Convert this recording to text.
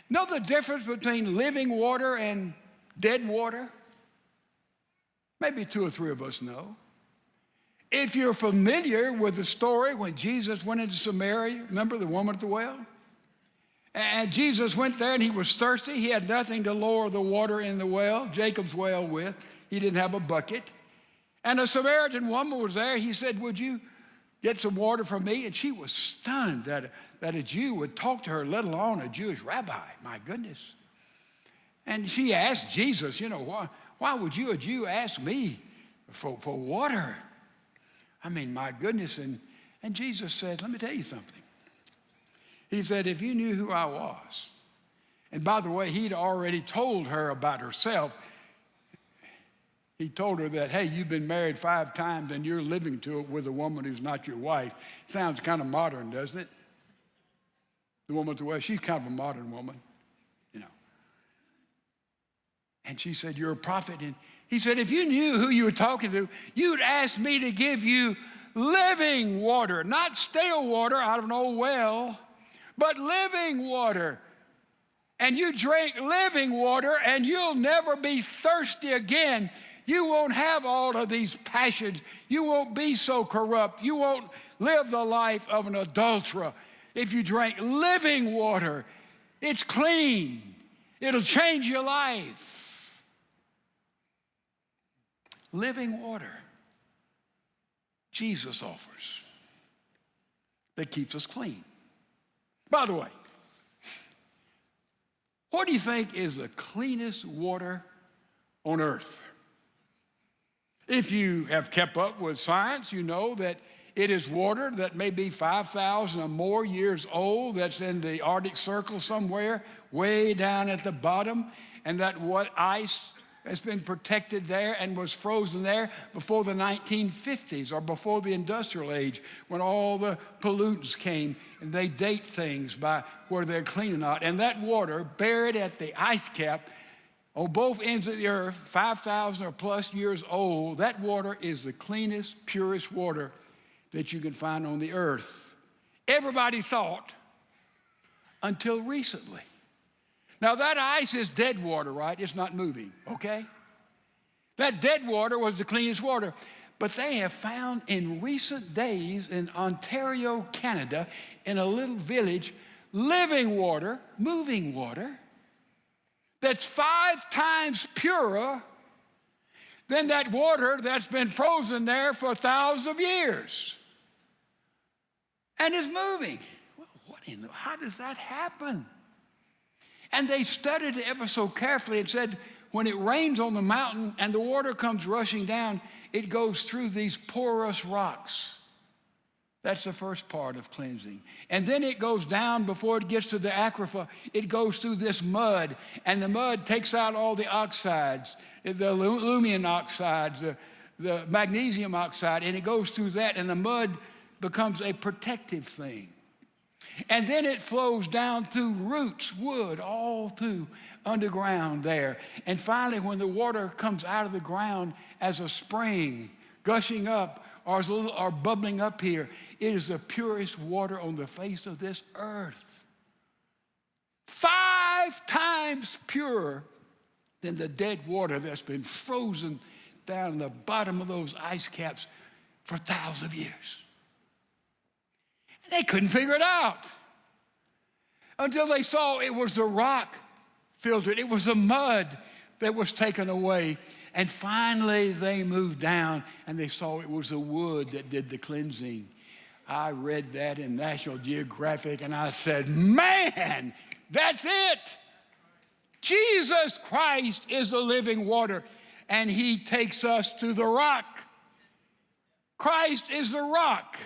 Know the difference between living water and dead water? Maybe two or three of us know. If you're familiar with the story when Jesus went into Samaria, remember the woman at the well? And Jesus went there and he was thirsty. He had nothing to lower the water in the well, Jacob's well, with. He didn't have a bucket. And a Samaritan woman was there. He said, would you get some water for me? And she was stunned that a Jew would talk to her, let alone a Jewish rabbi. My goodness. And she asked Jesus, why would you, a Jew, ask me for water? I mean, my goodness. And Jesus said, let me tell you something. He said, if you knew who I was, and by the way, he'd already told her about herself. He told her that, hey, you've been married 5 times and you're living to it with a woman who's not your wife. Sounds kind of modern, doesn't it? The woman at the well, she's kind of a modern woman, And she said, you're a prophet. And he said, if you knew who you were talking to, you'd ask me to give you living water, not stale water out of an old well, but living water. And you drink living water and you'll never be thirsty again. You won't have all of these passions. You won't be so corrupt. You won't live the life of an adulterer. If you drink living water, it's clean. It'll change your life. Living water Jesus offers that keeps us clean. By the way, what do you think is the cleanest water on earth? If you have kept up with science, you know that it is water that may be 5,000 or more years old, that's in the Arctic Circle somewhere, way down at the bottom, and that what ice has been protected there and was frozen there before the 1950s or before the industrial age, when all the pollutants came, and they date things by whether they're clean or not. And that water buried at the ice cap on both ends of the earth, 5,000 or plus years old, that water is the cleanest, purest water that you can find on the earth. Everybody thought until recently. Now that ice is dead water, right? It's not moving, okay? That dead water was the cleanest water. But they have found in recent days in Ontario, Canada, in a little village, living water, moving water, that's 5 times purer than that water that's been frozen there for thousands of years. And is moving. Well, how does that happen? And they studied it ever so carefully and said, when it rains on the mountain and the water comes rushing down, it goes through these porous rocks. That's the first part of cleansing. And then it goes down before it gets to the aquifer. It goes through this mud, and the mud takes out all the oxides, the aluminum oxides, the magnesium oxide, and it goes through that, and the mud becomes a protective thing. And then it flows down through roots, wood, all through underground there. And finally, when the water comes out of the ground as a spring, gushing up or bubbling up here, it is the purest water on the face of this earth. 5 times purer than the dead water that's been frozen down in the bottom of those ice caps for thousands of years. They couldn't figure it out until they saw it was the rock filtered. It was the mud that was taken away. And finally, they moved down and they saw it was the wood that did the cleansing. I read that in National Geographic and I said, man, that's it. Jesus Christ is the living water, and he takes us to the rock. Christ is the rock.